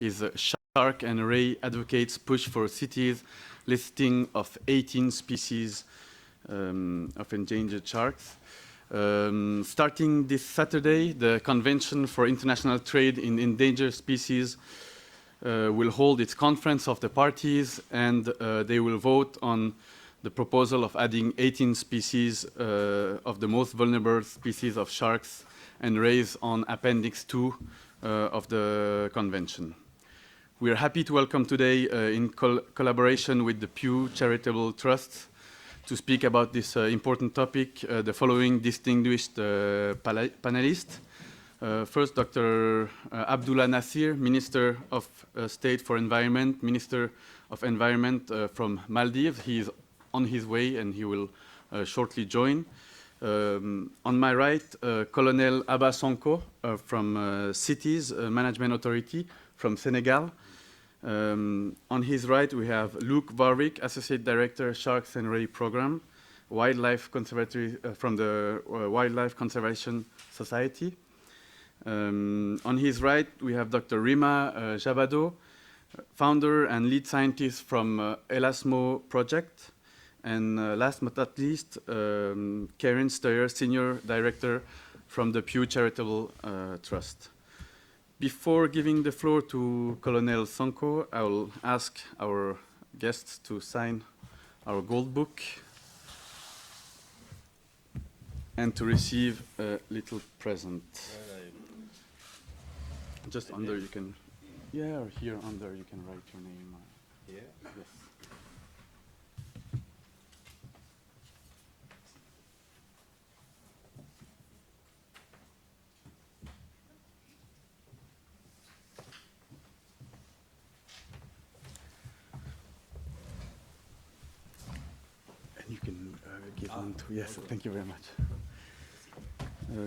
is Shark and Ray Advocates Push for CITES listing of 18 species of endangered sharks. Starting this Saturday, the Convention for International Trade in Endangered Species will hold its conference of the parties, and they will vote on the proposal of adding 18 species of the most vulnerable species of sharks and rays on Appendix II of the Convention. We are happy to welcome today, in collaboration with the Pew Charitable Trust, to speak about this important topic, the following distinguished panelists. First, Dr. ABDULLA NASEER, Minister of State for Environment, Minister of Environment from Maldives. He is on his way and he will shortly join. On my right, Colonel ABBA SONKO from CITES Management Authority from Senegal. On his right, we have WARWICK, Associate Director, Sharks and Ray Program, Wildlife Conservatory from the Wildlife Conservation Society. On his right, we have Dr. RIMA JABADO, founder and lead scientist from Elasmo Project. And last but not least, Karen STEUER, Senior Director from the Pew Charitable Trust. Before giving the floor to Colonel SONKO, I will ask our guests to sign our gold book and to receive a little present. Just under you can, yeah, or here under you can write your name. Here? Yes. You can give them to, yes, okay. Thank you very much.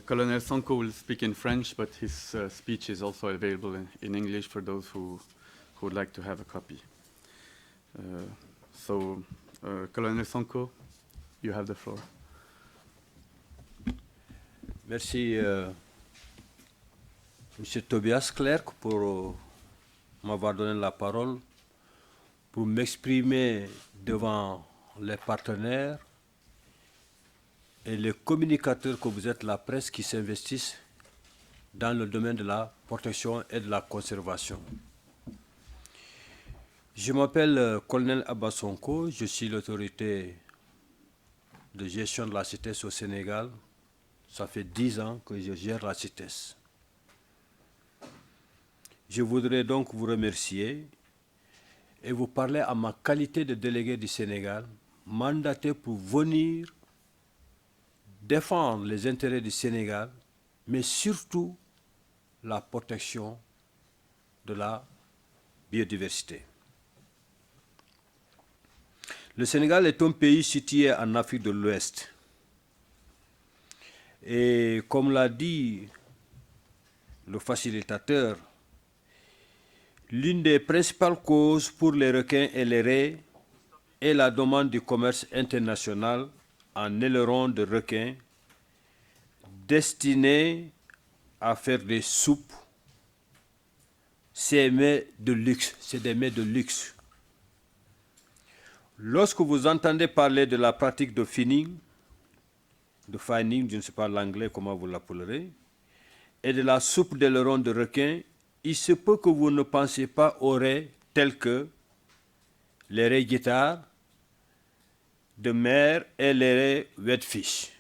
Colonel SONKO will speak in French, but his speech is also available in English for those who would like to have a copy. Colonel SONKO, you have the floor. Merci, Monsieur Tobias Clerc, pour m'avoir donné la parole, pour m'exprimer devant les partenaires et les communicateurs que vous êtes, la presse, qui s'investissent dans le domaine de la protection et de la conservation. Je m'appelle Colonel ABBA SONKO, je suis l'autorité de gestion de la CITES au Sénégal. Ça fait 10 ans que je gère la CITES. Je voudrais donc vous remercier et vous parler à ma qualité de délégué du Sénégal, mandaté pour venir défendre les intérêts du Sénégal, mais surtout la protection de la biodiversité. Le Sénégal est un pays situé en Afrique de l'Ouest. Et comme l'a dit le facilitateur, l'une des principales causes pour les requins et les raies est la demande du commerce international en ailerons de requins destinés à faire des soupes. C'est des mets de luxe, c'est des mets de luxe. Lorsque vous entendez parler de la pratique de fining, je ne sais pas l'anglais comment vous l'appellerez, et de la soupe d'ailerons de requins, il se peut que vous ne pensiez pas aux raies telles que les raies guitares de mer et les raies wetfish.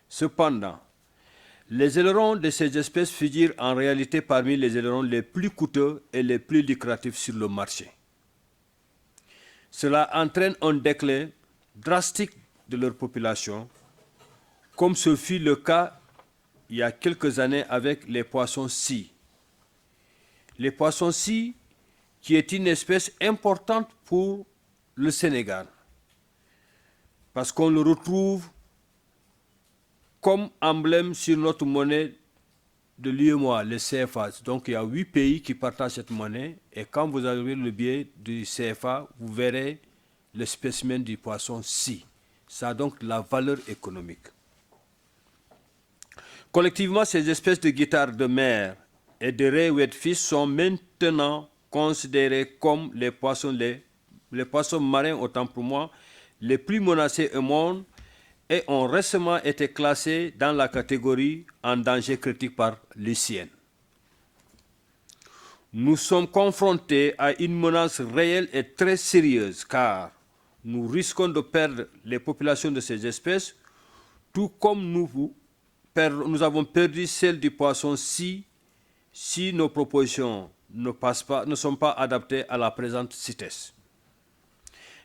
Cependant, les ailerons de ces espèces figurent en réalité parmi les ailerons les plus coûteux et les plus lucratifs sur le marché. Cela entraîne un déclin drastique de leur population, comme ce fut le cas il y a quelques années avec les poissons-scies. Les poissons-scies, qui est une espèce importante pour le Sénégal, parce qu'on le retrouve comme emblème sur notre monnaie de l'UEMOA, le CFA. Donc il y a 8 pays qui partagent cette monnaie, et quand vous avez le billet du CFA, vous verrez le spécimen du poisson-scie. Ça a donc la valeur économique. Collectivement, ces espèces de guitares de mer et de raies redfish sont maintenant considérés comme les poissons marins, autant pour moi, les plus menacés au monde et ont récemment été classés dans la catégorie en danger critique par l'ICN. Nous sommes confrontés à une menace réelle et très sérieuse car nous risquons de perdre les populations de ces espèces, tout comme nous avons perdu celle du poisson si nos propositions ne sont pas adaptées à la présente CITES.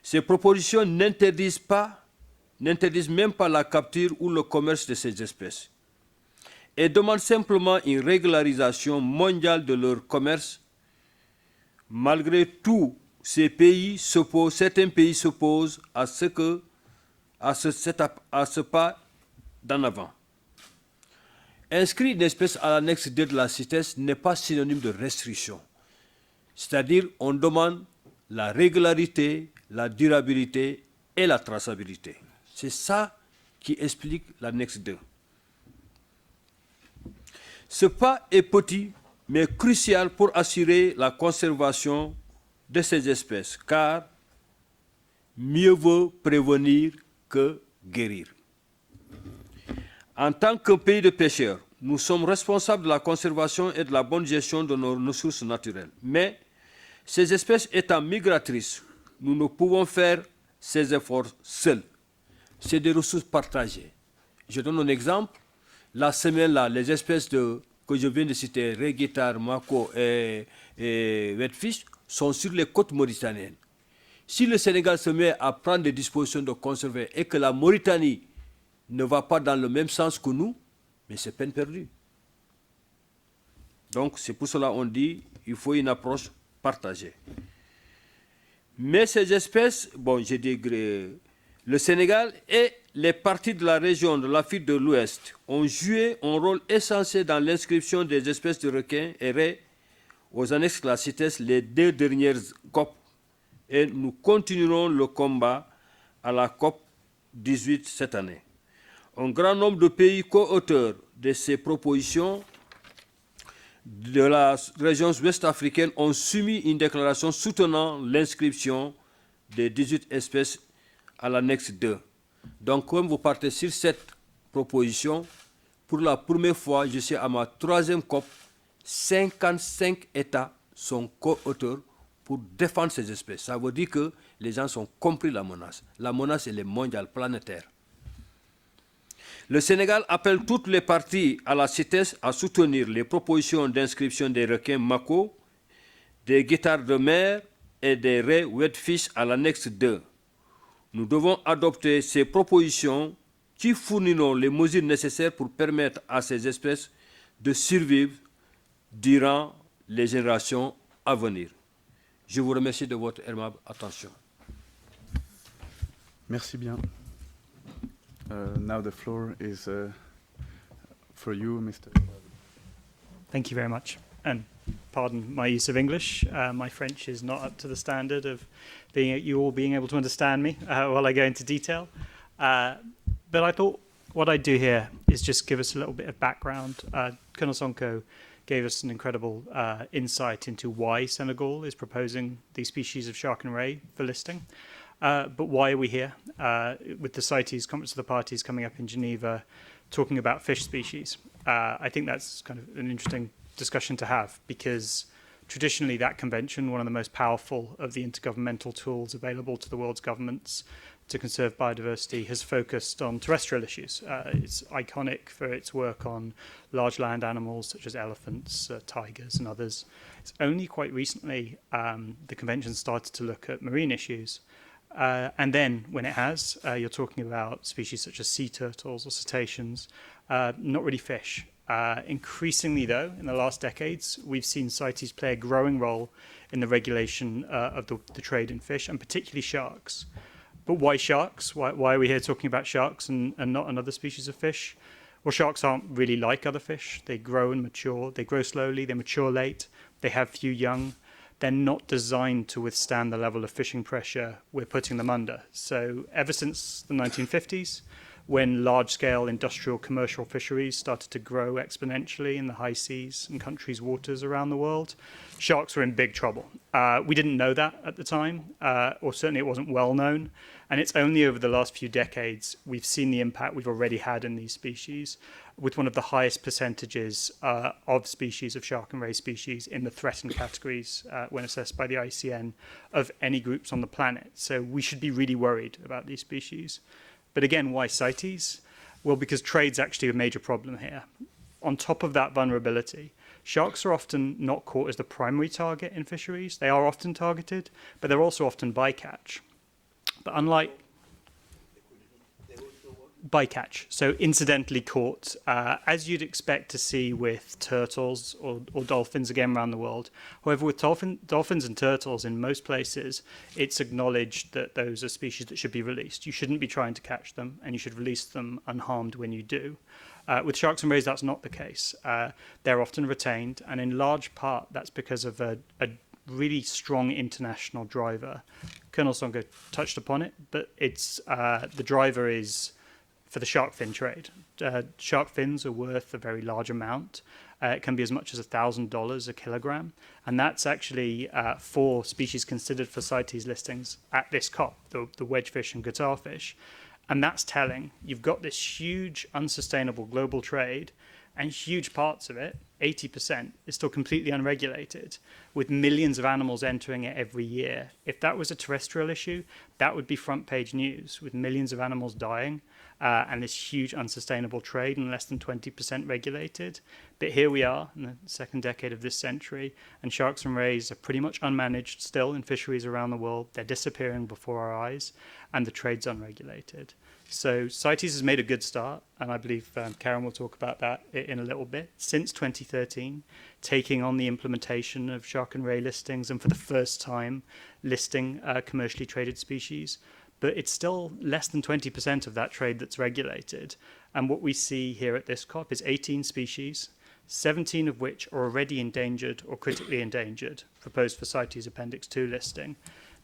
Ces propositions n'interdisent même pas la capture ou le commerce de ces espèces et demandent simplement une régularisation mondiale de leur commerce. Malgré tout, certains pays s'opposent à ce pas d'en avant. Inscrire une espèce à l'annexe 2 de la CITES n'est pas synonyme de restriction. C'est-à-dire, on demande la régularité, la durabilité et la traçabilité. C'est ça qui explique l'annexe 2. Ce pas est petit, mais crucial pour assurer la conservation de ces espèces, car mieux vaut prévenir que guérir. En tant que pays de pêcheurs, nous sommes responsables de la conservation et de la bonne gestion de nos ressources naturelles. Mais ces espèces étant migratrices, nous ne pouvons faire ces efforts seuls. C'est des ressources partagées. Je donne un exemple. La semaine-là, les espèces que je viens de citer, raie, guitare, mako et redfish, sont sur les côtes mauritaniennes. Si le Sénégal se met à prendre des dispositions de conserver et que la Mauritanie ne va pas dans le même sens que nous, mais c'est peine perdue. Donc c'est pour cela qu'on dit qu'il faut une approche partagée. Mais ces espèces, j'ai dit le Sénégal et les parties de la région de l'Afrique de l'Ouest ont joué un rôle essentiel dans l'inscription des espèces de requins et raies aux annexes de la CITES les 2 dernières COP et nous continuerons le combat à la COP 18 cette année. Un grand nombre de pays co-auteurs de ces propositions de la région ouest-africaine ont soumis une déclaration soutenant l'inscription des 18 espèces à l'annexe 2. Donc, comme vous partez sur cette proposition, pour la première fois, je suis à ma 3e COP, 55 États sont co-auteurs pour défendre ces espèces. Ça veut dire que les gens ont compris la menace. La menace, elle est mondiale, planétaire. Le Sénégal appelle toutes les parties à la CITES à soutenir les propositions d'inscription des requins mako, des guitares de mer et des raies redfish à l'annexe 2. Nous devons adopter ces propositions qui fourniront les mesures nécessaires pour permettre à ces espèces de survivre durant les générations à venir. Je vous remercie de votre aimable attention. Merci bien. Now the floor is for you, Mr. Thank you very much. And pardon my use of English. My French is not up to the standard of you all being able to understand me while I go into detail. But I thought what I'd do here is just give us a little bit of background. Colonel SONKO gave us an incredible insight into why Senegal is proposing these species of shark and ray for listing. But why are we here with the CITES Conference of the Parties coming up in Geneva talking about fish species? I think that's kind of an interesting discussion to have because traditionally that convention, one of the most powerful of the intergovernmental tools available to the world's governments to conserve biodiversity, has focused on terrestrial issues. It's iconic for its work on large land animals such as elephants, tigers and others. It's only quite recently the convention started to look at marine issues. And then when it has, you're talking about species such as sea turtles or cetaceans, not really fish. Increasingly, though, in the last decades, we've seen CITES play a growing role in the regulation of the trade in fish, and particularly sharks. But why sharks? Why are we here talking about sharks and not another species of fish? Well, sharks aren't really like other fish. They grow and mature. They grow slowly. They mature late. They have few young. They're not designed to withstand the level of fishing pressure we're putting them under. So ever since the 1950s, when large-scale industrial commercial fisheries started to grow exponentially in the high seas and countries' waters around the world, sharks were in big trouble. We didn't know that at the time, or certainly it wasn't well known. And it's only over the last few decades we've seen the impact we've already had in these species, with one of the highest percentages of species, of shark and ray species, in the threatened categories when assessed by the ICN of any groups on the planet. So we should be really worried about these species. But again, why CITES? Well, because trade's actually a major problem here. On top of that vulnerability, sharks are often not caught as the primary target in fisheries. They are often targeted, but they're also often bycatch. But unlike bycatch, so incidentally caught, as you'd expect to see with turtles or dolphins again around the world. However, with dolphins and turtles in most places, it's acknowledged that those are species that should be released. You shouldn't be trying to catch them, and you should release them unharmed when you do. With sharks and rays, that's not the case. They're often retained, and in large part, that's because of a really strong international driver. Colonel SONKO touched upon it, but it's the driver is for the shark fin trade. Shark fins are worth a very large amount. It can be as much as $1,000 a kilogram. And that's actually for species considered for CITES listings at this COP, the wedgefish and guitarfish. And that's telling. You've got this huge unsustainable global trade, and huge parts of it, 80%, is still completely unregulated, with millions of animals entering it every year. If that was a terrestrial issue, that would be front page news, with millions of animals dying and this huge unsustainable trade and less than 20% regulated. But here we are in the second decade of this century, and sharks and rays are pretty much unmanaged still in fisheries around the world. They're disappearing before our eyes, and the trade's unregulated. So CITES has made a good start, and I believe Karen will talk about that in a little bit. Since 2013, taking on the implementation of shark and ray listings, and for the first time listing commercially traded species. But it's still less than 20% of that trade that's regulated. And what we see here at this COP is 18 species, 17 of which are already endangered or critically endangered, proposed for CITES Appendix II listing.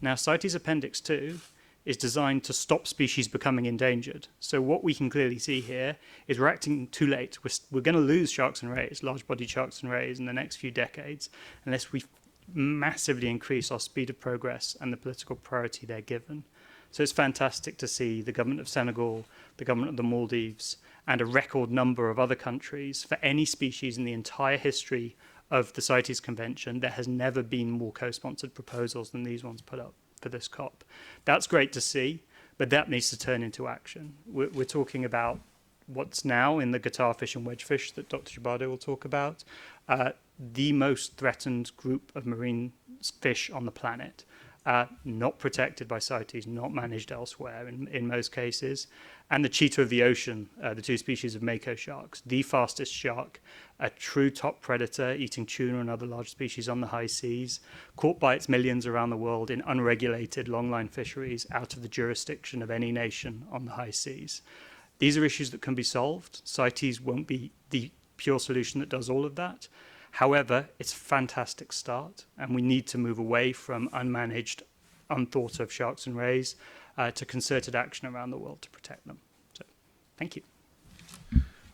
Now, CITES Appendix II is designed to stop species becoming endangered. So what we can clearly see here is we're acting too late. We're going to lose sharks and rays, large-bodied sharks and rays, in the next few decades, unless we massively increase our speed of progress and the political priority they're given. So it's fantastic to see the government of Senegal, the government of the Maldives, and a record number of other countries. For any species in the entire history of the CITES Convention, there has never been more co-sponsored proposals than these ones put up for this COP. That's great to see, but that needs to turn into action. We're talking about what's now in the guitarfish and wedgefish that Dr. JABADO will talk about, the most threatened group of marine fish on the planet. Not protected by CITES, not managed elsewhere in most cases. And the cheetah of the ocean, the two species of mako sharks, the fastest shark, a true top predator eating tuna and other large species on the high seas, caught by its millions around the world in unregulated longline fisheries out of the jurisdiction of any nation on the high seas. These are issues that can be solved. CITES won't be the pure solution that does all of that. However, it's a fantastic start, and we need to move away from unmanaged, unthought of sharks and rays to concerted action around the world to protect them. So, thank you.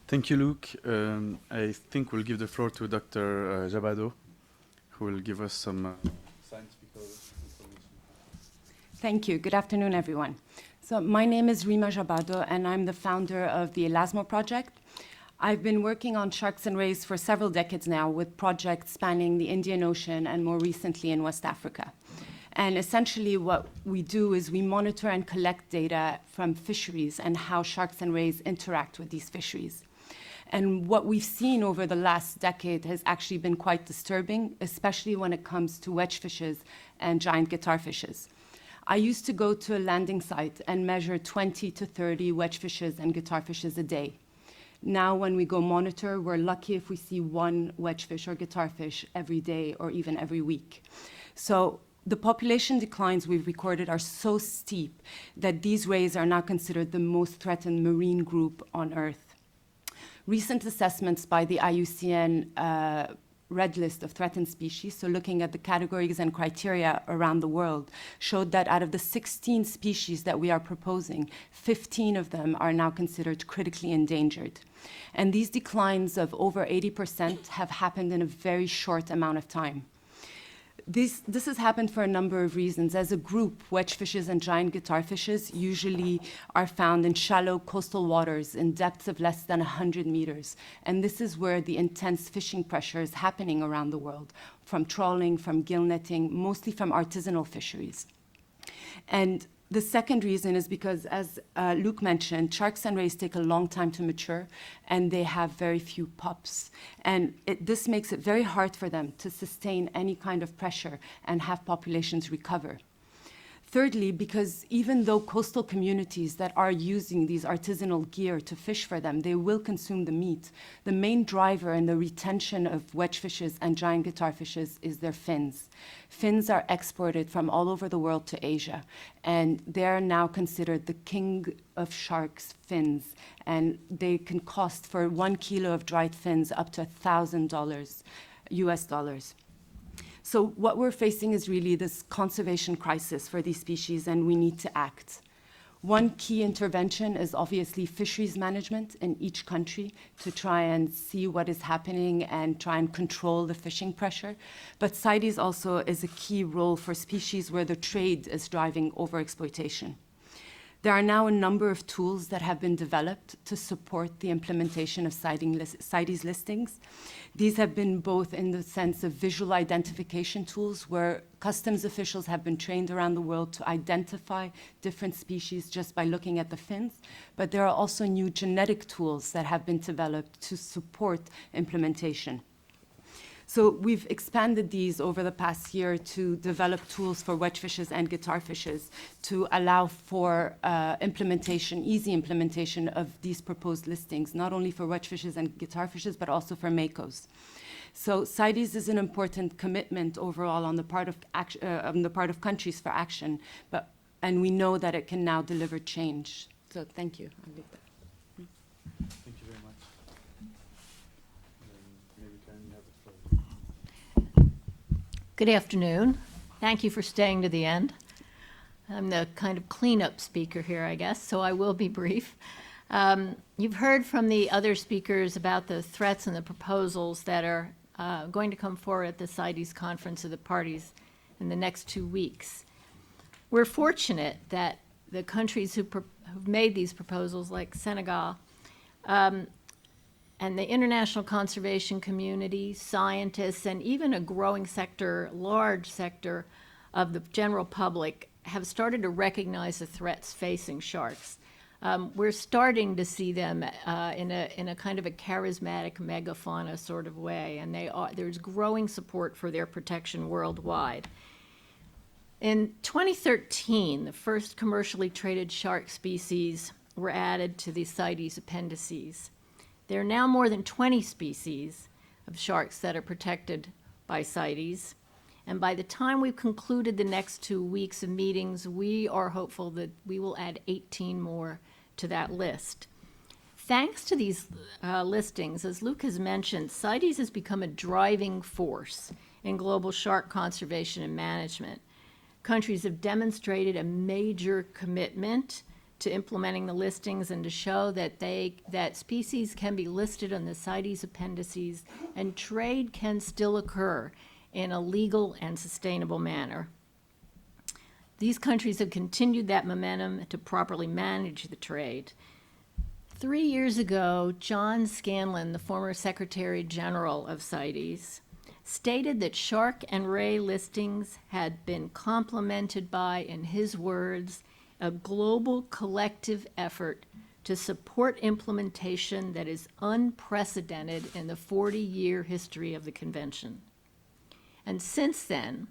Thank you, Luke. I think we'll give the floor to Dr. JABADO, who will give us some scientific information. Thank you. Good afternoon, everyone. So my name is RIMA JABADO, and I'm the founder of the ELASMO project. I've been working on sharks and rays for several decades now, with projects spanning the Indian Ocean and more recently in West Africa. And essentially what we do is we monitor and collect data from fisheries and how sharks and rays interact with these fisheries. And what we've seen over the last decade has actually been quite disturbing, especially when it comes to wedgefishes and giant guitarfishes. I used to go to a landing site and measure 20 to 30 wedgefishes and guitarfishes a day. Now, when we go monitor, we're lucky if we see one wedgefish or guitarfish every day or even every week. So the population declines we've recorded are so steep that these rays are now considered the most threatened marine group on Earth. Recent assessments by the IUCN red list of threatened species, so looking at the categories and criteria around the world, showed that out of the 16 species that we are proposing, 15 of them are now considered critically endangered. And these declines of over 80% have happened in a very short amount of time. This has happened for a number of reasons. As a group, wedgefishes and giant guitarfishes usually are found in shallow coastal waters in depths of less than 100 meters. And this is where the intense fishing pressure is happening around the world, from trawling, from gill netting, mostly from artisanal fisheries. And the second reason is because, as Luke mentioned, sharks and rays take a long time to mature, and they have very few pups. And this makes it very hard for them to sustain any kind of pressure and have populations recover. Thirdly, because even though coastal communities that are using these artisanal gear to fish for them, they will consume the meat, the main driver in the retention of wedgefishes and giant guitarfishes is their fins. Fins are exported from all over the world to Asia, and they're now considered the king of sharks' fins, and they can cost for 1 kilo of dried fins up to $1,000 US dollars. So what we're facing is really this conservation crisis for these species, and we need to act. One key intervention is obviously fisheries management in each country to try and see what is happening and try and control the fishing pressure. But CITES also is a key role for species where the trade is driving overexploitation. There are now a number of tools that have been developed to support the implementation of CITES listings. These have been both in the sense of visual identification tools, where customs officials have been trained around the world to identify different species just by looking at the fins, but there are also new genetic tools that have been developed to support implementation. So we've expanded these over the past year to develop tools for wedgefishes and guitarfishes to allow for implementation, easy implementation of these proposed listings, not only for wedgefishes and guitarfishes, but also for makos. So CITES is an important commitment overall on the part of countries for action, and we know that it can now deliver change. So thank you. I'll leave that. Thank you very much. Maybe Karen, you have the floor. Good afternoon. Thank you for staying to the end. I'm the kind of cleanup speaker here, I guess, so I will be brief. You've heard from the other speakers about the threats and the proposals that are going to come forward at the CITES Conference of the Parties in the next 2 weeks. We're fortunate that the countries who've made these proposals, like Senegal, and the international conservation community, scientists, and even a growing sector, large sector of the general public have started to recognize the threats facing sharks. We're starting to see them in a kind of a charismatic megafauna sort of way, and there's growing support for their protection worldwide. In 2013, the first commercially traded shark species were added to the CITES appendices. There are now more than 20 species of sharks that are protected by CITES. And by the time we've concluded the next 2 weeks of meetings, we are hopeful that we will add 18 more to that list. Thanks to these listings, as Luke has mentioned, CITES has become a driving force in global shark conservation and management. Countries have demonstrated a major commitment to implementing the listings and to show that that species can be listed on the CITES appendices and trade can still occur in a legal and sustainable manner. These countries have continued that momentum to properly manage the trade. 3 years ago, John Scanlon, the former Secretary General of CITES, stated that shark and ray listings had been complemented by, in his words, a global collective effort to support implementation that is unprecedented in the 40-year history of the convention. And since then,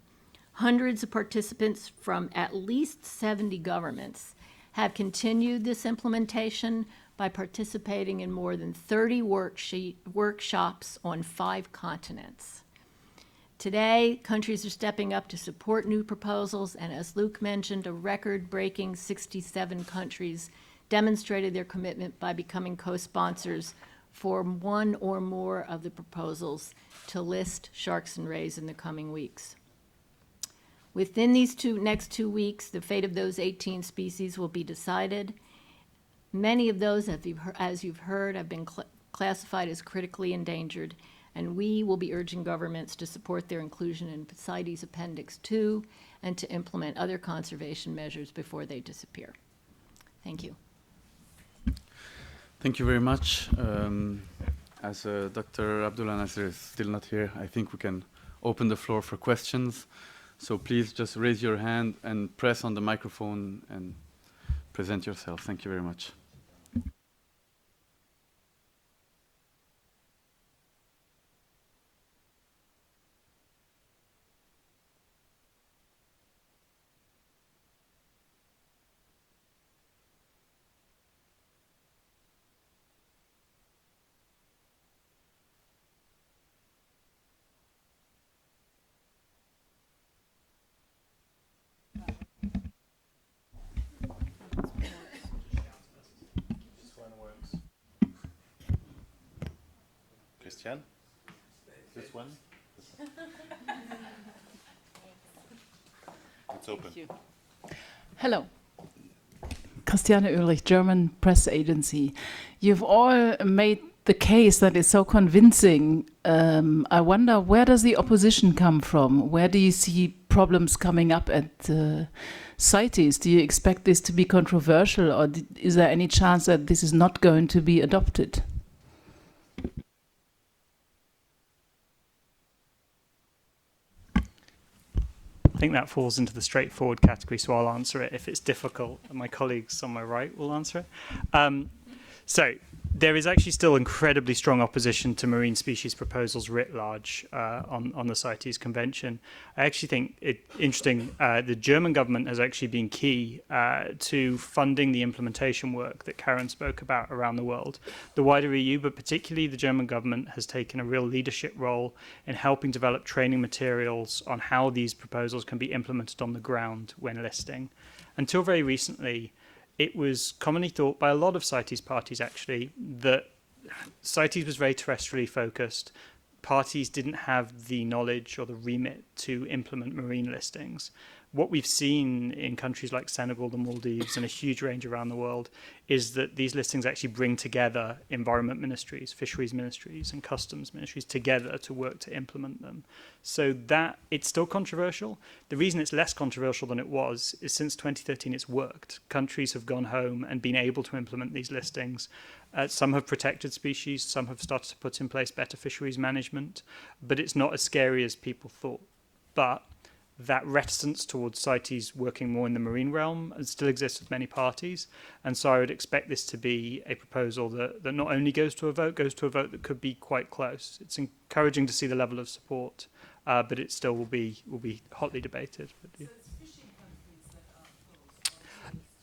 hundreds of participants from at least 70 governments have continued this implementation by participating in more than 30 workshops on 5 continents. Today, countries are stepping up to support new proposals, and as Luke mentioned, a record-breaking 67 countries demonstrated their commitment by becoming co-sponsors for one or more of the proposals to list sharks and rays in the coming weeks. Within these next 2 weeks, the fate of those 18 species will be decided. Many of those, as you've heard, have been classified as critically endangered, and we will be urging governments to support their inclusion in CITES Appendix II and to implement other conservation measures before they disappear. Thank you. Thank you very much. As Dr. ABDULLA NASEER is still not here, I think we can open the floor for questions. So please just raise your hand and press on the microphone and present yourself. Thank you very much. Christian? This one? It's open. Thank you. Hello. Christiane Ulrich, German press agency. You've all made the case that is so convincing. I wonder, where does the opposition come from? Where do you see problems coming up at CITES? Do you expect this to be controversial, or is there any chance that this is not going to be adopted? I think that falls into the straightforward category, so I'll answer it. If it's difficult, my colleagues on my right will answer it. So there is actually still incredibly strong opposition to marine species proposals writ large on the CITES Convention. I actually think it interesting, the German government has actually been key to funding the implementation work that Karen spoke about around the world. The wider EU, but particularly the German government, has taken a real leadership role in helping develop training materials on how these proposals can be implemented on the ground when listing. Until very recently, it was commonly thought by a lot of CITES parties, actually, that CITES was very terrestrially focused. Parties didn't have the knowledge or the remit to implement marine listings. What we've seen in countries like Senegal, the Maldives, and a huge range around the world is that these listings actually bring together environment ministries, fisheries ministries, and customs ministries together to work to implement them. So that it's still controversial. The reason it's less controversial than it was is since 2013 it's worked. Countries have gone home and been able to implement these listings. Some have protected species, some have started to put in place better fisheries management, but it's not as scary as people thought. But that reticence towards CITES working more in the marine realm still exists with many parties. And so I would expect this to be a proposal that not only goes to a vote that could be quite close. It's encouraging to see the level of support, but it still will be hotly debated. But, yeah.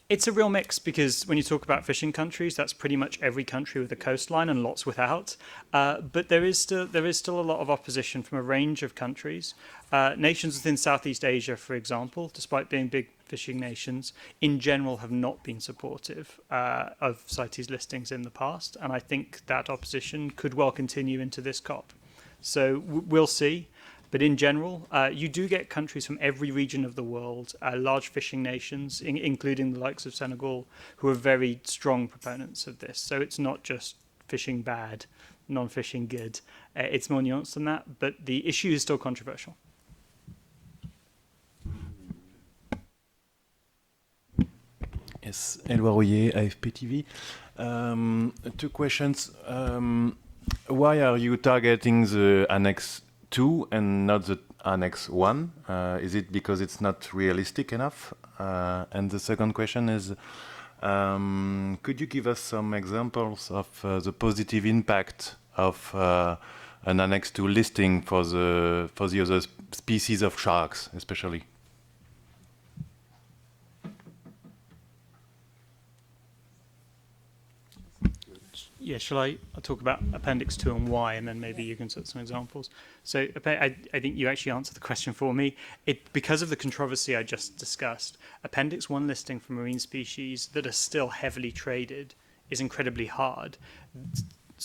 It's a real mix, because when you talk about fishing countries, that's pretty much every country with a coastline and lots without. But there is still a lot of opposition from a range of countries. Nations within Southeast Asia, for example, despite being big fishing nations, in general have not been supportive of CITES listings in the past. And I think that opposition could well continue into this COP. So we'll see. But in general, you do get countries from every region of the world, large fishing nations, including the likes of Senegal, who are very strong proponents of this. So it's not just fishing bad, non-fishing good. It's more nuanced than that, but the issue is still controversial. Yes, Edouard Rouillet, AFP TV. 2 questions. Why are you targeting the Annex 2 and not the Annex 1? Is it because it's not realistic enough? And the second question is, could you give us some examples of the positive impact of an Annex 2 listing for the other species of sharks, especially? Yeah, I'll talk about Appendix 2 and why, and then maybe you can set some examples. So I think you actually answered the question for me. Because of the controversy I just discussed, Appendix 1 listing for marine species that are still heavily traded is incredibly hard.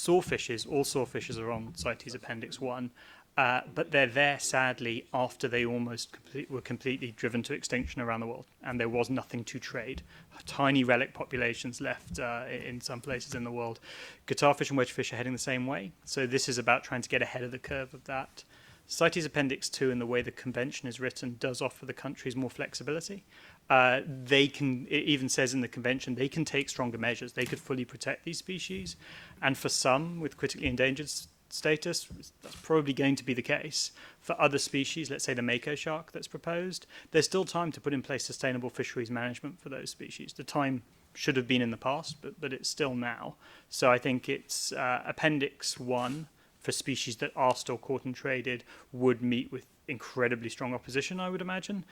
sawfishes, all sawfishes are on CITES Appendix 1, but they're there, sadly, after they were completely driven to extinction around the world, and there was nothing to trade. Tiny relic populations left in some places in the world. Guitarfish and wedgefish are heading the same way, so this is about trying to get ahead of the curve of that. CITES Appendix 2, in the way the convention is written, does offer the countries more flexibility. They can, it even says in the convention, they can take stronger measures. They could fully protect these species. And for some with critically endangered status, that's probably going to be the case. For other species, let's say the mako shark that's proposed, there's still time to put in place sustainable fisheries management for those species. The time should have been in the past, but it's still now. So I think it's Appendix 1 for species that are still caught and traded would meet with incredibly strong opposition, I would imagine.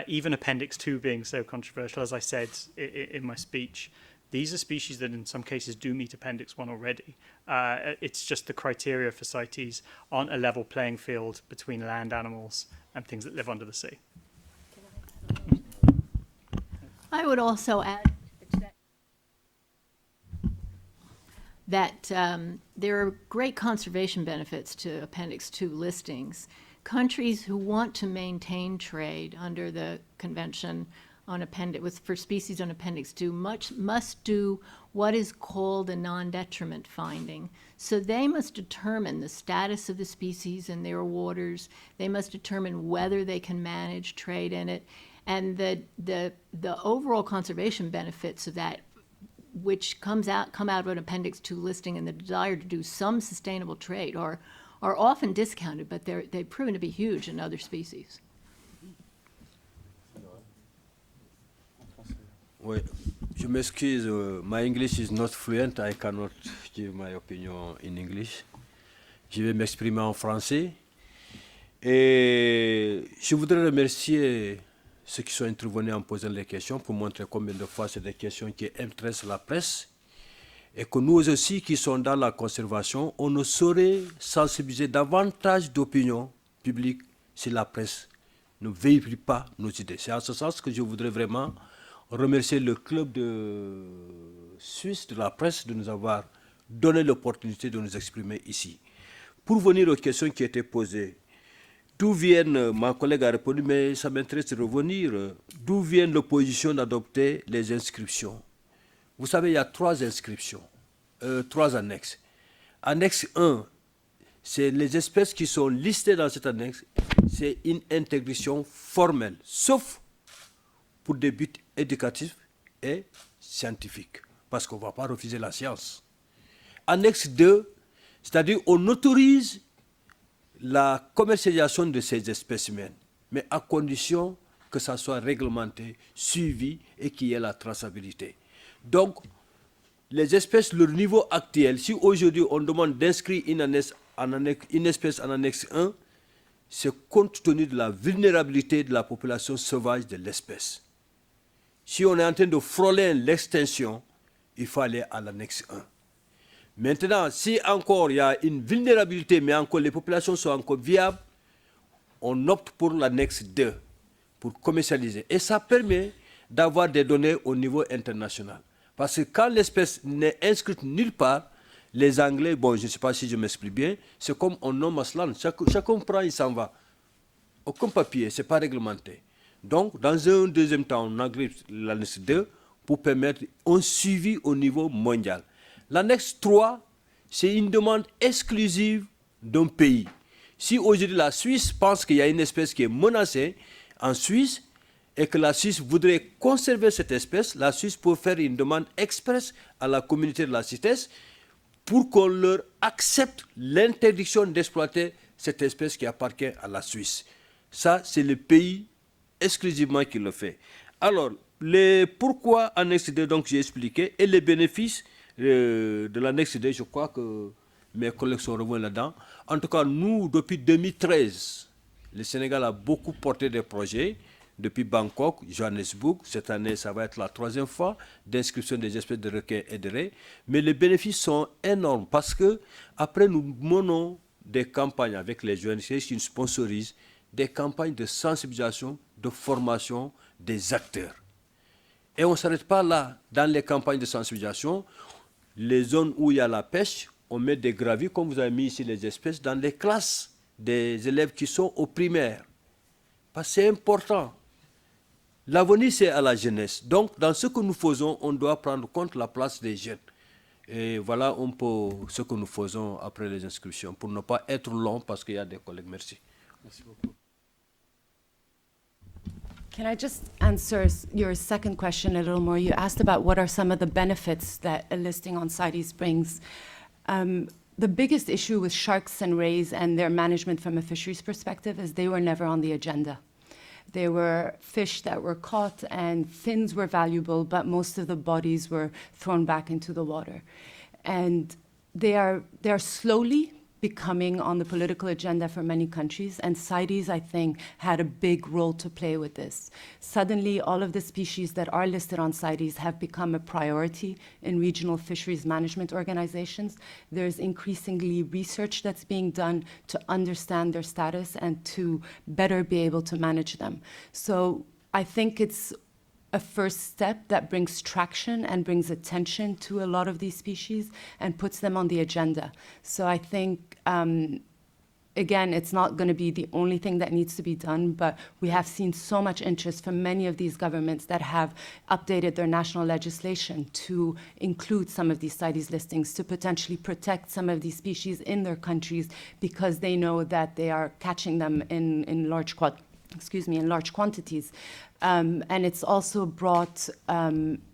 Even Appendix 2 being so controversial, as I said in my speech, these are species that in some cases do meet Appendix 1 already. It's just the criteria for CITES aren't a level playing field between land animals and things that live under the sea. I would also add that there are great conservation benefits to Appendix 2 listings. Countries who want to maintain trade under the Convention on for species on Appendix 2 must do what is called a non-detriment finding. So they must determine the status of the species in their waters. They must determine whether they can manage trade in it. And the overall conservation benefits of that, which come out of an Appendix 2 listing, and the desire to do some sustainable trade are often discounted, but they've proven to be huge in other species. Oui, je m'excuse, my English is not fluent, I cannot give my opinion in English. Je vais m'exprimer en français. Et je voudrais remercier ceux qui sont intervenus en posant les questions pour montrer combien de fois c'est des questions qui intéressent la presse. Et que nous aussi qui sommes dans la conservation, on ne saurait sensibiliser davantage d'opinions publiques si la presse ne véhicule pas nos idées. C'est en ce sens que je voudrais vraiment remercier le club de Suisse de la presse de nous avoir donné l'opportunité de nous exprimer ici. Pour venir aux questions qui étaient posées, d'où viennent, ma collègue a répondu, mais ça m'intéresse de revenir, d'où vient l'opposition d'adopter les inscriptions? Vous savez, il y a 3 inscriptions, 3 annexes. Annexe 1, c'est les espèces qui sont listées dans cette annexe, c'est une intégration formelle, sauf pour des buts éducatifs et scientifiques, parce qu'on ne va pas refuser la science. Annexe 2, c'est-à-dire on autorise la commercialisation de ces spécimens, mais à condition que ça soit réglementé, suivi et qu'il y ait la traçabilité. Donc, les espèces, leur niveau actuel, si aujourd'hui on demande d'inscrire une espèce en annexe 1, c'est compte tenu de la vulnérabilité de la population sauvage de l'espèce. Si on est en train de frôler l'extinction, il faut aller à l'annexe 1. Maintenant, si encore il y a une vulnérabilité, mais encore les populations sont encore viables, on opte pour l'annexe 2, pour commercialiser. Et ça permet d'avoir des données au niveau international. Parce que quand l'espèce n'est inscrite nulle part, les Anglais, bon, je ne sais pas si je m'explique bien, c'est comme on nomme Aslan. Chacun prend, il s'en va. Aucun papier, ce n'est pas réglementé. Donc, dans un deuxième temps, on agrippe l'annexe 2 pour permettre un suivi au niveau mondial. L'annexe 3, c'est une demande exclusive d'un pays. Si aujourd'hui la Suisse pense qu'il y a une espèce qui est menacée en Suisse et que la Suisse voudrait conserver cette espèce, la Suisse peut faire une demande express à la communauté de la CITES pour qu'on leur accepte l'interdiction d'exploiter cette espèce qui appartient à la Suisse. Ça, c'est le pays exclusivement qui le fait. Alors, pourquoi annexe 2, donc j'ai expliqué, et les bénéfices de l'annexe 2, je crois que mes collègues sont revenus là-dedans. En tout cas, nous, depuis 2013, le Sénégal a beaucoup porté des projets, depuis Bangkok, Johannesburg. Cette année, ça va être la 3e fois d'inscription des espèces de requins et de raies. Mais les bénéfices sont énormes parce que après nous menons des campagnes avec les ONG qui nous sponsorisent, des campagnes de sensibilisation, de formation des acteurs. Et on ne s'arrête pas là. Dans les campagnes de sensibilisation, les zones où il y a la pêche, on met des graviers, comme vous avez mis ici les espèces, dans les classes des élèves qui sont au primaire. Parce que c'est important. L'avenir, c'est à la jeunesse. Donc, dans ce que nous faisons, on doit prendre compte la place des jeunes. Et voilà un peu ce que nous faisons après les inscriptions, pour ne pas être long, parce qu'il y a des collègues. Merci. Merci beaucoup. Can I just answer your second question a little more? You asked about what are some of the benefits that a listing on CITES brings. The biggest issue with sharks and rays and their management from a fisheries perspective is they were never on the agenda. They were fish that were caught and fins were valuable, but most of the bodies were thrown back into the water. And they are slowly becoming on the political agenda for many countries, and CITES, I think, had a big role to play with this. Suddenly, all of the species that are listed on CITES have become a priority in regional fisheries management organizations. There's increasingly research that's being done to understand their status and to better be able to manage them. So I think it's a first step that brings traction and brings attention to a lot of these species and puts them on the agenda. So I think, again, it's not going to be the only thing that needs to be done, but we have seen so much interest from many of these governments that have updated their national legislation to include some of these CITES listings, to potentially protect some of these species in their countries because they know that they are catching them in large quantities. And it's also brought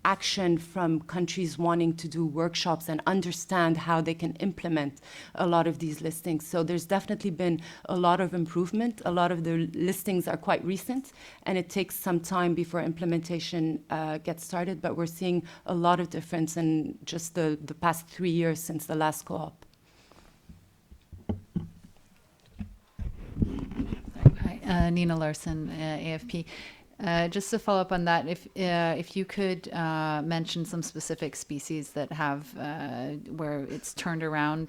action from countries wanting to do workshops and understand how they can implement a lot of these listings. So there's definitely been a lot of improvement. A lot of the listings are quite recent, and it takes some time before implementation gets started, but we're seeing a lot of difference in just the past 3 years since the last co-op. Hi, Nina Larson, AFP. Just to follow up on that, if you could mention some specific species that have where it's turned around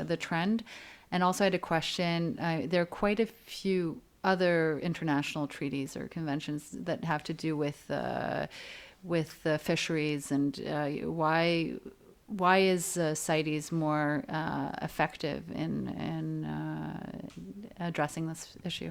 the trend, and also I had a question. There are quite a few other international treaties or conventions that have to do with fisheries, and why is CITES more effective in addressing this issue?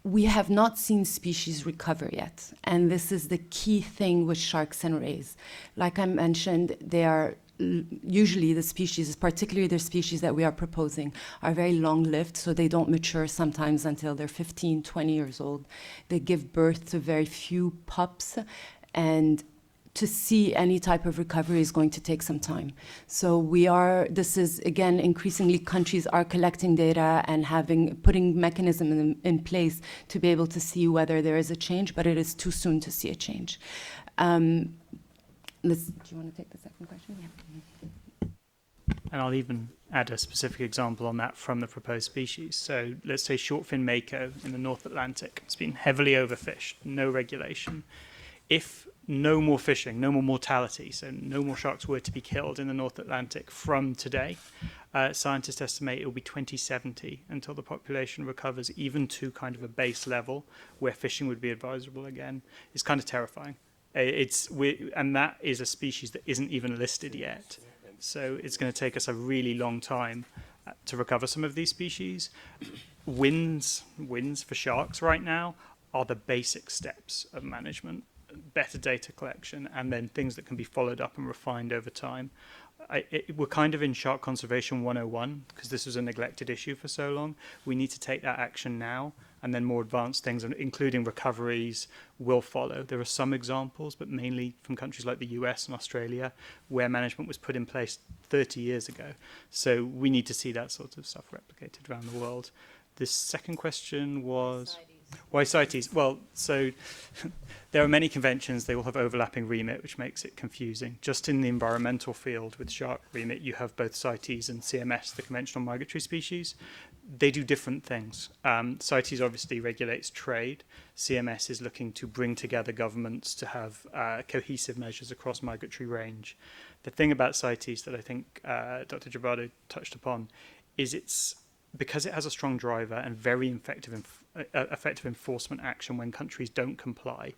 We have not seen species recover yet, and this is the key thing with sharks and rays. Like I mentioned, they are usually the species, particularly the species that we are proposing, are very long-lived, so they don't mature sometimes until they're 15, 20 years old. They give birth to very few pups, and to see any type of recovery is going to take some time. So this is, again, increasingly countries are collecting data and putting mechanisms in place to be able to see whether there is a change, but it is too soon to see a change. Do you want to take the second question? Yeah. And I'll even add a specific example on that from the proposed species. So let's say shortfin mako in the North Atlantic. It's been heavily overfished, no regulation. If no more fishing, no more mortality, so no more sharks were to be killed in the North Atlantic from today, scientists estimate it will be 2070 until the population recovers even to kind of a base level where fishing would be advisable again. It's kind of terrifying. And that is a species that isn't even listed yet. So it's going to take us a really long time to recover some of these species. Wins for sharks right now are the basic steps of management. Better data collection, and then things that can be followed up and refined over time. We're kind of in Shark Conservation 101 because this was a neglected issue for so long. We need to take that action now, and then more advanced things, including recoveries, will follow. There are some examples, but mainly from countries like the US and Australia, where management was put in place 30 years ago. So we need to see that sort of stuff replicated around the world. The second question was... Why CITES? Well, so there are many conventions. They all have overlapping remit, which makes it confusing. Just in the environmental field with shark remit, you have both CITES and CMS, the Convention on Migratory Species. They do different things. CITES obviously regulates trade. CMS is looking to bring together governments to have cohesive measures across migratory range. The thing about CITES that I think Dr. JABADO touched upon is because it has a strong driver and very effective enforcement action when countries don't comply,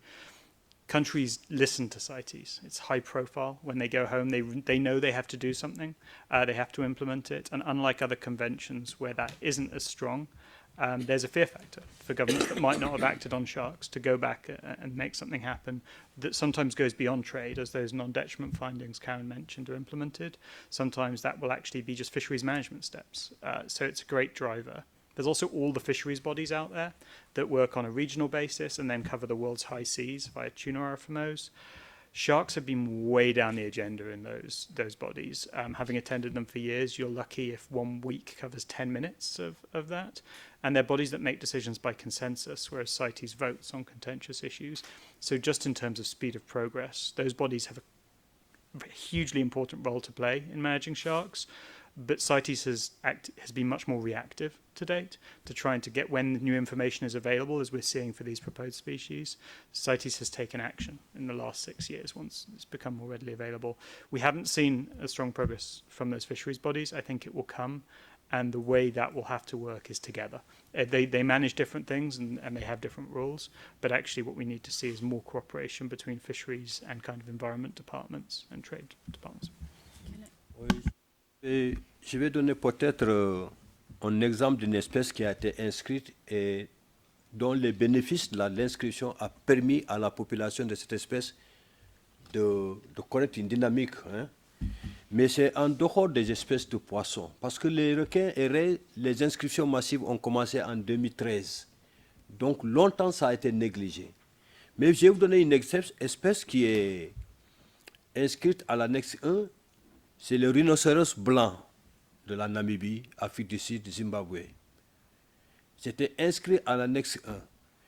countries listen to CITES. It's high profile. When they go home, they know they have to do something. They have to implement it. And unlike other conventions where that isn't as strong, there's a fear factor for governments that might not have acted on sharks to go back and make something happen that sometimes goes beyond trade, as those non-detriment findings Karen mentioned are implemented. Sometimes that will actually be just fisheries management steps. So it's a great driver. There's also all the fisheries bodies out there that work on a regional basis and then cover the world's high seas via tuna RFMOs. Sharks have been way down the agenda in those bodies. Having attended them for years, you're lucky if 1 week covers 10 minutes of that. And they're bodies that make decisions by consensus, whereas CITES votes on contentious issues. So just in terms of speed of progress, those bodies have a hugely important role to play in managing sharks. But CITES has been much more reactive to date to trying to get when new information is available, as we're seeing for these proposed species. CITES has taken action in the last 6 years once it's become more readily available. We haven't seen a strong progress from those fisheries bodies. I think it will come, and the way that will have to work is together. They manage different things and they have different rules, but actually what we need to see is more cooperation between fisheries and kind of environment departments and trade departments. Et je vais donner peut-être un exemple d'une espèce qui a été inscrite et dont les bénéfices de l'inscription a permis à la population de cette espèce de connaître une dynamique. Hein. Mais c'est en dehors des espèces de poissons. Parce que les requins et raies, les inscriptions massives ont commencé en 2013. Donc longtemps ça a été négligé. Mais je vais vous donner une espèce qui est inscrite à l'annexe 1. C'est le rhinocéros blanc de la Namibie, Afrique du Sud, Zimbabwe. C'était inscrit à l'annexe 1.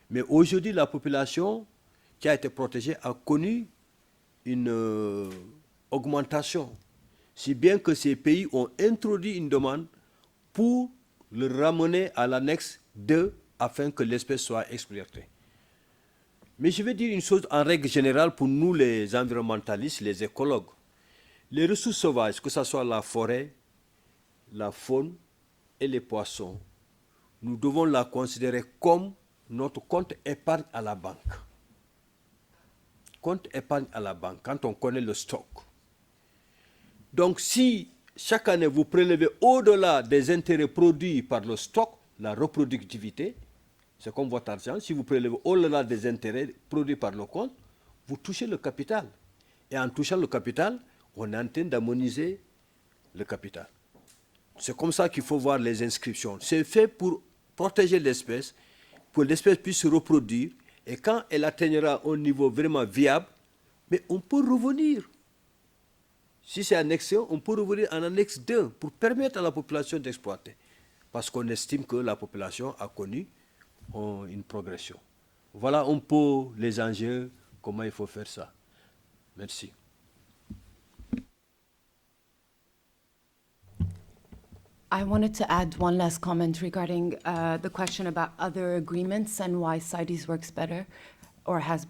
Mais aujourd'hui, la population qui a été protégée a connu une augmentation. Si bien que ces pays ont introduit une demande pour le ramener à l'annexe 2 afin que l'espèce soit exploitée. Mais je vais dire une chose en règle générale pour nous les environnementalistes, les écologues. Les ressources sauvages, que ce soit la forêt, la faune et les poissons, nous devons la considérer comme notre compte épargne à la banque. Compte épargne à la banque, quand on connaît le stock. Donc si chaque année vous prélevez au-delà des intérêts produits par le stock, la reproductivité, c'est comme votre argent, si vous prélevez au-delà des intérêts produits par le compte, vous touchez le capital. Et en touchant le capital, on est en train d'harmoniser le capital. C'est comme ça qu'il faut voir les inscriptions. C'est fait pour protéger l'espèce, pour que l'espèce puisse se reproduire. Et quand elle atteignera un niveau vraiment viable, mais on peut revenir. Si c'est annexe 1, on peut revenir en annexe 2 pour permettre à la population d'exploiter. Parce qu'on estime que la population a connu une progression. Voilà un peu les enjeux, comment il faut faire ça. Merci. I wanted to add one last comment regarding the question about other agreements and why CITES works better or has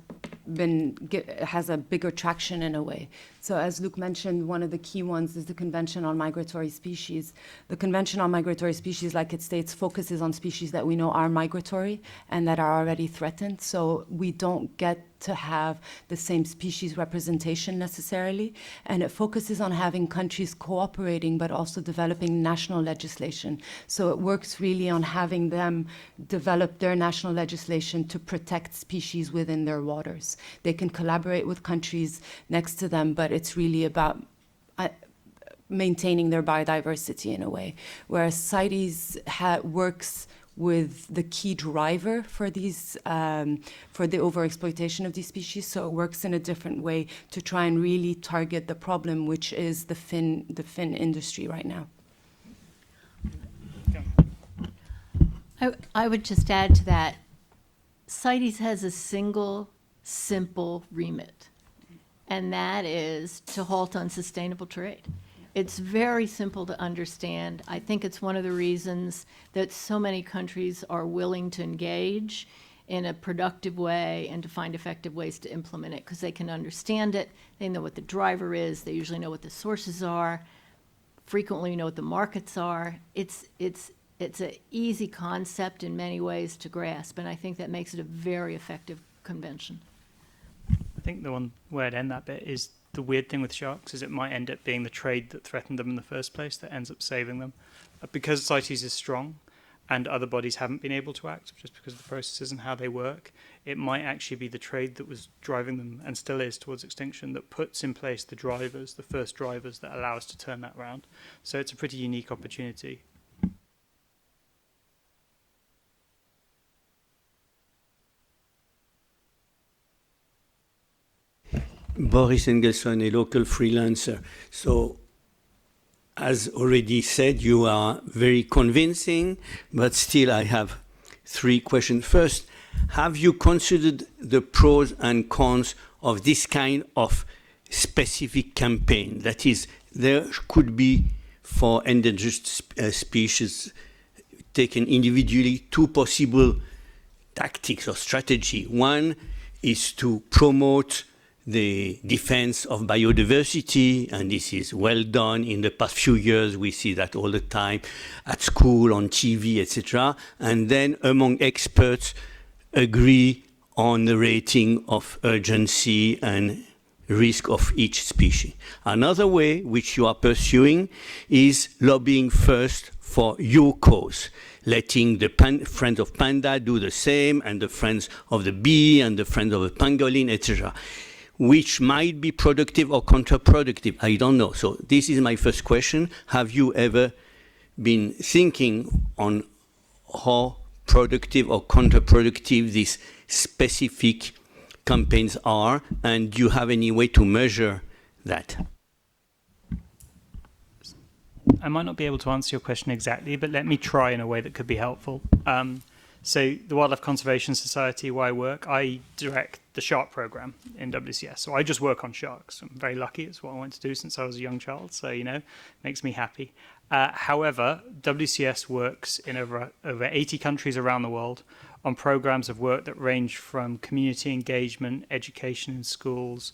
a bigger traction in a way. So as Luc mentioned, one of the key ones is the Convention on Migratory Species. The Convention on Migratory Species, like it states, focuses on species that we know are migratory and that are already threatened. So we don't get to have the same species representation necessarily. And it focuses on having countries cooperating, but also developing national legislation. So it works really on having them develop their national legislation to protect species within their waters. They can collaborate with countries next to them, but it's really about maintaining their biodiversity in a way. Whereas CITES works with the key driver for these, for the overexploitation of these species. So it works in a different way to try and really target the problem, which is the fin industry right now. I would just add to that, CITES has a single, simple remit, and that is to halt unsustainable trade. It's very simple to understand. I think it's one of the reasons that so many countries are willing to engage in a productive way and to find effective ways to implement it, because they can understand it, they know what the driver is, they usually know what the sources are, frequently know what the markets are. It's an easy concept in many ways to grasp, and I think that makes it a very effective convention. think the one way I'd end that bit is the weird thing with sharks is it might end up being the trade that threatened them in the first place that ends up saving them. Because CITES is strong and other bodies haven't been able to act just because of the processes and how they work, it might actually be the trade that was driving them and still is towards extinction that puts in place the drivers, the first drivers that allow us to turn that around. So it's a pretty unique opportunity. Boris Engelson, a local freelancer. So, as already said, you are very convincing, but still I have 3 questions. First, have you considered the pros and cons of this kind of specific campaign? That is, there could be, for endangered species taken individually, 2 possible tactics or strategy. One is to promote the defense of biodiversity, and this is well done. In the past few years, we see that all the time at school, on TV, etc. And then among experts, agree on the rating of urgency and risk of each species. Another way which you are pursuing is lobbying first for your cause, letting the friends of panda do the same, and the friends of the bee, and the friends of the pangolin, etc., which might be productive or counterproductive. I don't know. So this is my first question. Have you ever been thinking on how productive or counterproductive these specific campaigns are, and do you have any way to measure that? I might not be able to answer your question exactly, but let me try in a way that could be helpful. So the Wildlife Conservation Society, where I work, I direct the shark program in WCS. So I just work on sharks. I'm very lucky. It's what I wanted to do since I was a young child. So, you know, makes me happy. However, WCS works in over 80 countries around the world on programs of work that range from community engagement, education in schools,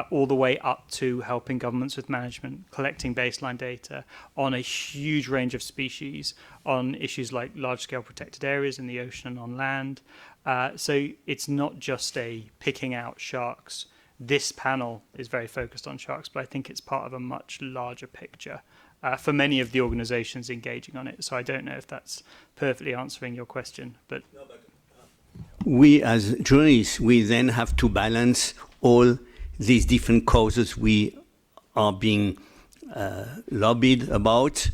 all the way up to helping governments with management, collecting baseline data on a huge range of species, on issues like large-scale protected areas in the ocean and on land. So it's not just a picking out sharks. This panel is very focused on sharks, but I think it's part of a much larger picture for many of the organizations engaging on it. So I don't know if that's perfectly answering your question, but... We as journalists, we then have to balance all these different causes we are being lobbied about,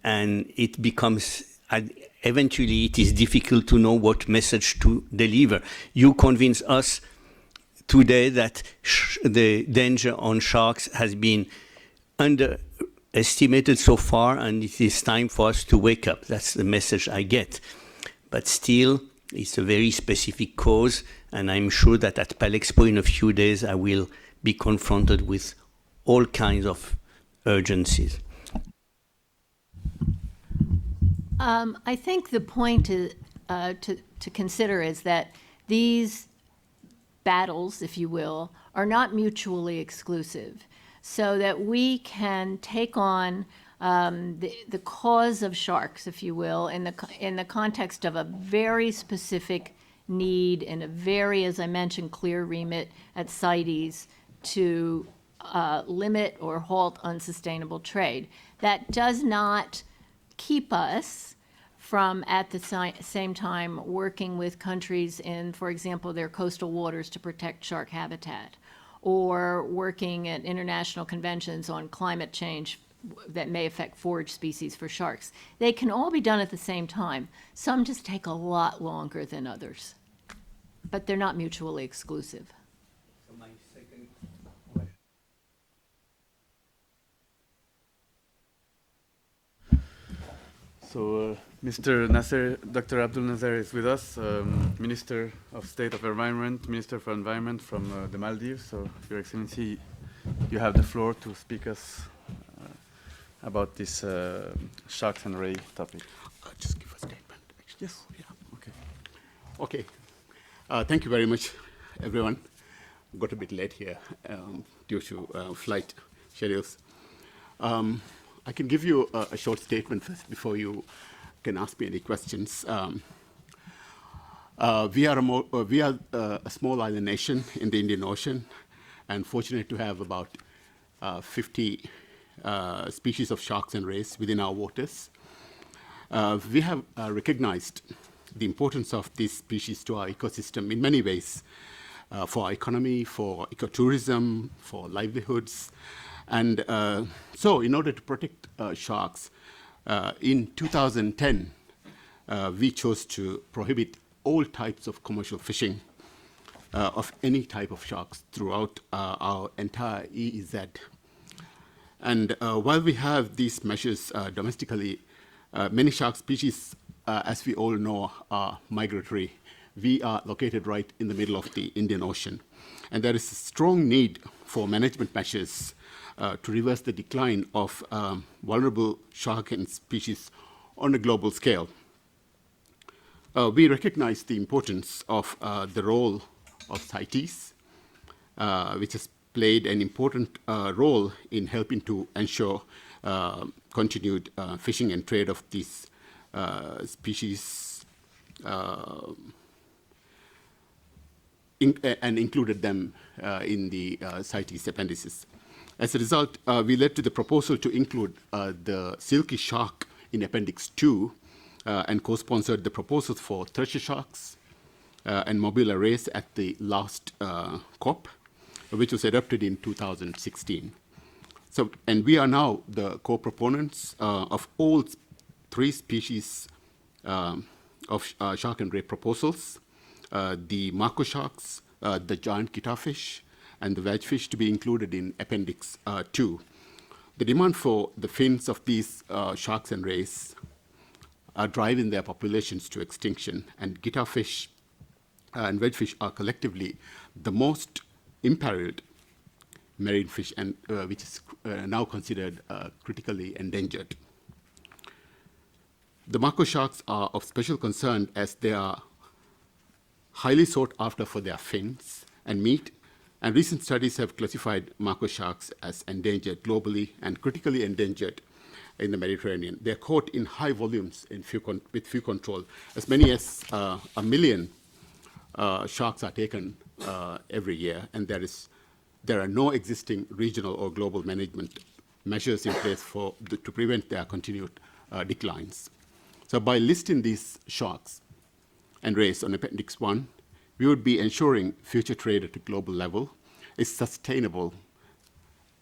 and it becomes, eventually it is difficult to know what message to deliver. You convince us today that the danger on sharks has been underestimated so far, and it is time for us to wake up. That's the message I get. But still, it's a very specific cause, and I'm sure that at Palexpo in a few days I will be confronted with all kinds of urgencies. I think the point to consider is that these battles, if you will, are not mutually exclusive, so that we can take on the cause of sharks, if you will, in the context of a very specific need and a very, as I mentioned, clear remit at CITES to limit or halt unsustainable trade. That does not keep us from, at the same time, working with countries in, for example, their coastal waters to protect shark habitat, or working at international conventions on climate change that may affect forage species for sharks. They can all be done at the same time. Some just take a lot longer than others, but they're not mutually exclusive. So my second question. So Mr. NASEER, Dr. Abdul NASEER is with us, Minister of State of Environment, Minister for Environment from the Maldives. So, Your Excellency, you have the floor to speak us about this sharks and ray topic. Just give a statement. Yes. Yeah. Okay. Okay. Thank you very much, everyone. Got a bit late here due to flight schedules. I can give you a short statement first before you can ask me any questions. We are a small island nation in the Indian Ocean, and fortunate to have about 50 species of sharks and rays within our waters. We have recognized the importance of these species to our ecosystem in many ways, for our economy, for ecotourism, for livelihoods. And so in order to protect sharks, in 2010, we chose to prohibit all types of commercial fishing of any type of sharks throughout our entire EEZ. And while we have these measures domestically, many shark species, as we all know, are migratory. We are located right in the middle of the Indian Ocean. And there is a strong need for management measures to reverse the decline of vulnerable shark and species on a global scale. We recognize the importance of the role of CITES, which has played an important role in helping to ensure continued fishing and trade of these species, and included them in the CITES appendices. As a result, we led to the proposal to include the silky shark in Appendix II, and co-sponsored the proposals for thresher sharks and mobile arrays at the last COP, which was adopted in 2016. So, and we are now the co-proponents of all 3 species of shark and ray proposals, the mako sharks, the giant guitarfish, and the wedgefish to be included in Appendix II. The demand for the fins of these sharks and rays are driving their populations to extinction, and guitarfish and wedgefish are collectively the most imperiled marine fish, and which is now considered critically endangered. The mako sharks are of special concern as they are highly sought after for their fins and meat, and recent studies have classified mako sharks as endangered globally and critically endangered in the Mediterranean. They're caught in high volumes with few control. As many as 1 million sharks are taken every year, and there are no existing regional or global management measures in place to prevent their continued declines. So by listing these sharks and rays on Appendix I, we would be ensuring future trade at a global level is sustainable,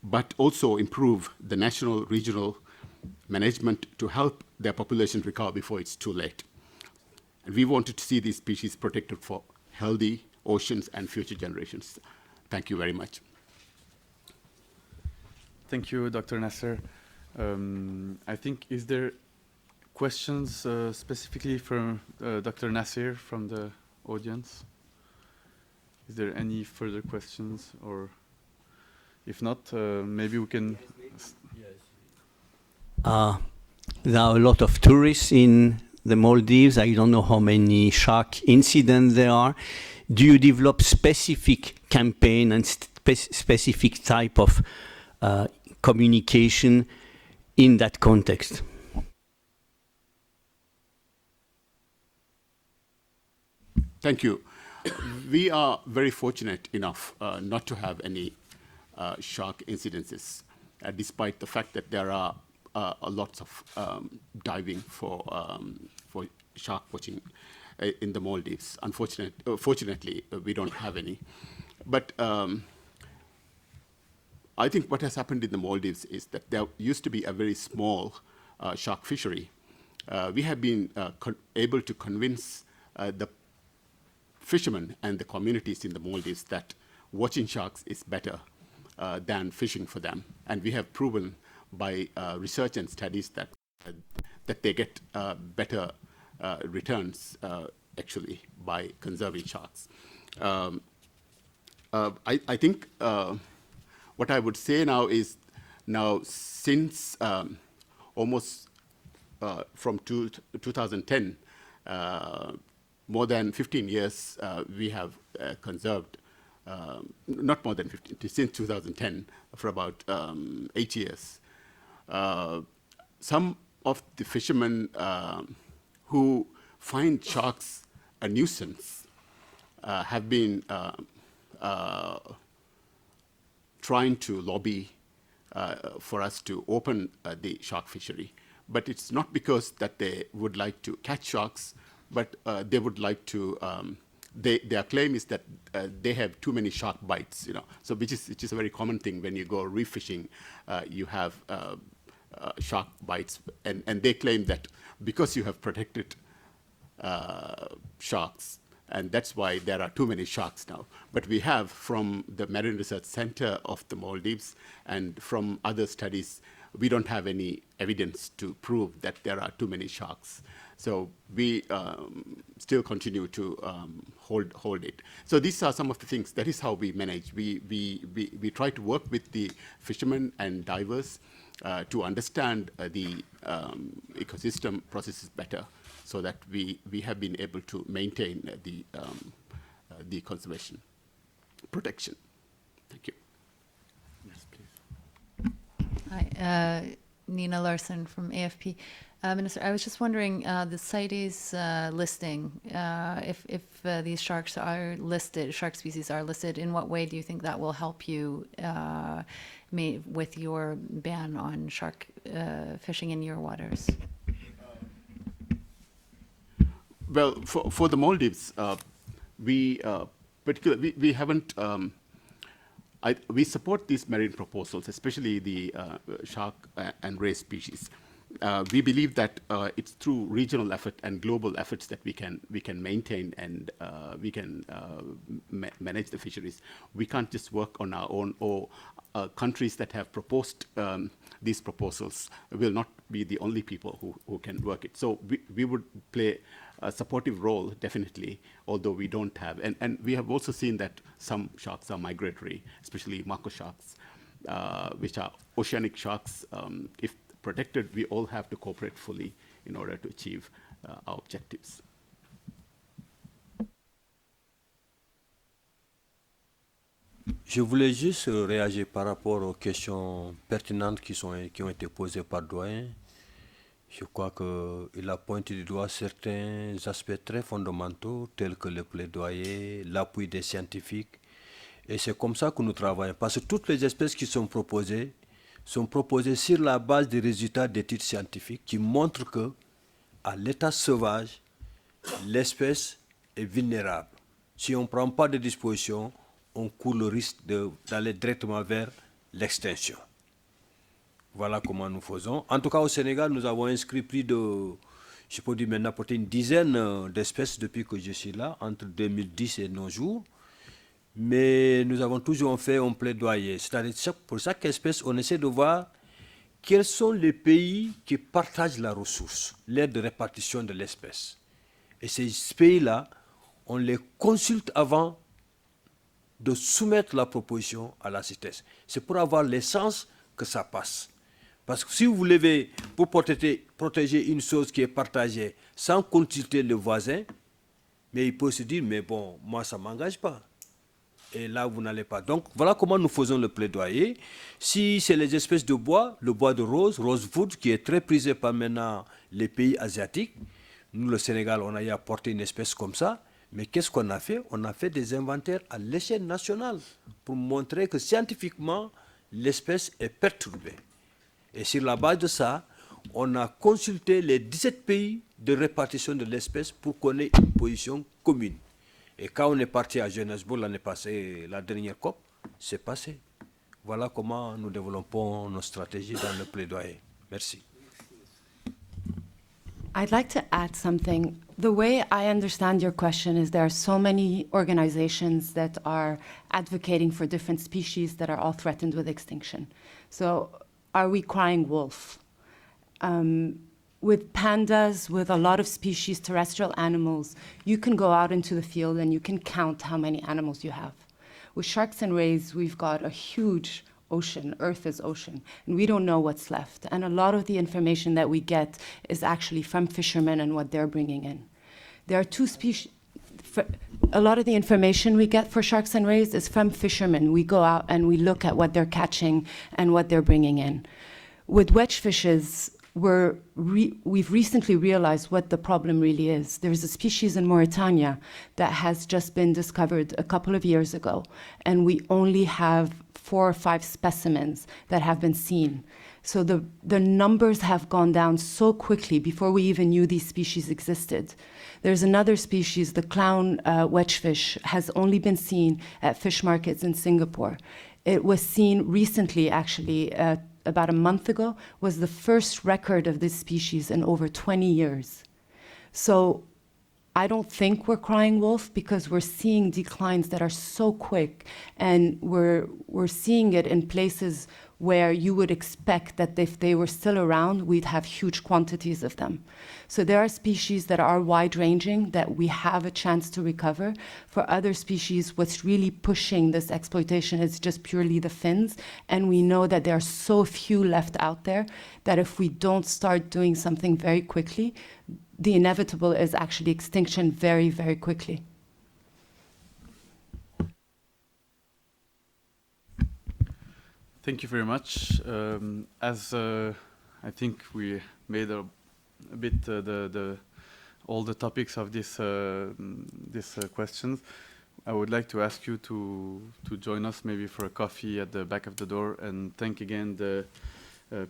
but also improve the national, regional management to help their population recover before it's too late. And we wanted to see these species protected for healthy oceans and future generations. Thank you very much. Thank you, Dr. NASEER. I think, is there questions specifically from Dr. NASEER from the audience? Is there any further questions, or if not, maybe we can... There are a lot of tourists in the Maldives. I don't know how many shark incidents there are. Do you develop specific campaign and specific type of communication in that context? Thank you. We are very fortunate enough not to have any shark incidences, despite the fact that there are lots of diving for shark watching in the Maldives. Fortunately, we don't have any. But I think what has happened in the Maldives is that there used to be a very small shark fishery. We have been able to convince the fishermen and the communities in the Maldives that watching sharks is better than fishing for them. And we have proven by research and studies that they get better returns actually by conserving sharks. I think what I would say now is, since almost from 2010, more than 15 years, we have conserved, not more than 15, since 2010, for about 8 years. Some of the fishermen who find sharks a nuisance have been trying to lobby for us to open the shark fishery. But it's not because that they would like to catch sharks, but they would like to, their claim is that they have too many shark bites, so which is a very common thing when you go reef fishing, you have shark bites, and they claim that because you have protected sharks, and that's why there are too many sharks now. But we have, from the Marine Research Center of the Maldives and from other studies, we don't have any evidence to prove that there are too many sharks. So we still continue to hold it. So these are some of the things. That is how we manage. We try to work with the fishermen and divers to understand the ecosystem processes better, so that we have been able to maintain the conservation protection. Thank you. Yes, please. Hi, Nina Larson from AFP. Minister, I was just wondering, the CITES listing, if these sharks are listed, shark species are listed, in what way do you think that will help you with your ban on shark fishing in your waters? Well, for the Maldives, we particularly we haven't. We support these marine proposals, especially the shark and ray species. We believe that it's through regional effort and global efforts that we can maintain and we can manage the fisheries. We can't just work on our own, or countries that have proposed these proposals will not be the only people who can work it. So we would play a supportive role, definitely, although we don't have. And we have also seen that some sharks are migratory, especially mako sharks, which are oceanic sharks. If protected, we all have to cooperate fully in order to achieve our objectives. Je voulais juste réagir par rapport aux questions pertinentes qui ont été posées par Doyen. Je crois qu'il a pointé du doigt certains aspects très fondamentaux, tels que le plaidoyer, l'appui des scientifiques. Et c'est comme ça que nous travaillons. Parce que toutes les espèces qui sont proposées sur la base des résultats d'études scientifiques qui montrent que, à l'état sauvage, l'espèce est vulnérable. Si on ne prend pas de dispositions, on court le risque d'aller directement vers l'extinction. Voilà comment nous faisons. En tout cas, au Sénégal, nous avons inscrit plus de, je peux dire maintenant, peut-être une dizaine d'espèces depuis que je suis là, entre 2010 et nos jours. Mais nous avons toujours fait un plaidoyer. C'est-à-dire pour chaque espèce, on essaie de voir quels sont les pays qui partagent la ressource, l'aire de répartition de l'espèce. Et ces pays-là, on les consulte avant de soumettre la proposition à la CITES. C'est pour avoir l'essence que ça passe. Parce que si vous voulez pour protéger une chose qui est partagée sans consulter le voisin, mais il peut se dire, mais bon, moi ça ne m'engage pas. Et là, vous n'allez pas. Donc, voilà comment nous faisons le plaidoyer. Si c'est les espèces de bois, le bois de rosewood, qui est très prisé par maintenant les pays asiatiques, nous, le Sénégal, on a y apporté une espèce comme ça. Mais qu'est-ce qu'on a fait? On a fait des inventaires à l'échelle nationale pour montrer que scientifiquement, l'espèce est perturbée. Et sur la base de ça, on a consulté les 17 pays de répartition de l'espèce pour qu'on ait une position commune. Et quand on est parti à Johannesburg l'année passée, la dernière COP, c'est passé. Voilà comment nous développons nos stratégies dans le plaidoyer. Merci. I'd like to add something. The way I understand your question is there are so many organizations that are advocating for different species that are all threatened with extinction. So are we crying wolf? With pandas, with a lot of species, terrestrial animals, you can go out into the field and you can count how many animals you have. With sharks and rays, we've got a huge ocean. Earth is ocean, and we don't know what's left. And a lot of the information that we get is actually from fishermen and what they're bringing in. There are two species. A lot of the information we get for sharks and rays is from fishermen. We go out and we look at what they're catching and what they're bringing in. With wedge fishes, we've recently realized what the problem really is. There's a species in Mauritania that has just been discovered a couple of years ago, and we only have 4 or 5 specimens that have been seen. So the numbers have gone down so quickly before we even knew these species existed. There's another species, the clown wedgefish, has only been seen at fish markets in Singapore. It was seen recently, actually, about a month ago, was the first record of this species in over 20 years. So I don't think we're crying wolf, because we're seeing declines that are so quick, and we're seeing it in places where you would expect that if they were still around, we'd have huge quantities of them. So there are species that are wide-ranging that we have a chance to recover. For other species, what's really pushing this exploitation is just purely the fins, and we know that there are so few left out there that if we don't start doing something very quickly, the inevitable is actually extinction very, very quickly. Thank you very much. As I think we made a bit all the topics of this questions, I would like to ask you to join us maybe for a coffee at the back of the door, and thank again the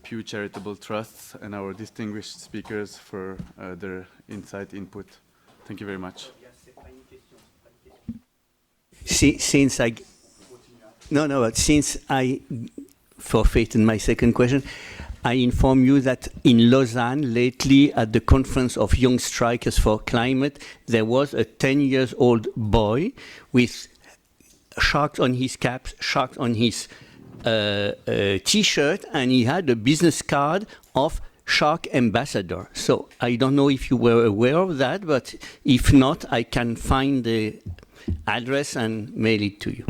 Pew Charitable Trusts and our distinguished speakers for their input. Thank you very much. Since I forfeited my second question, I inform you that in Lausanne lately at the conference of Young Strikers for Climate, there was a 10-year-old boy with sharks on his cap, sharks on his T-shirt, and he had a business card of Shark Ambassador. So I don't know if you were aware of that, but if not, I can find the address and mail it to you.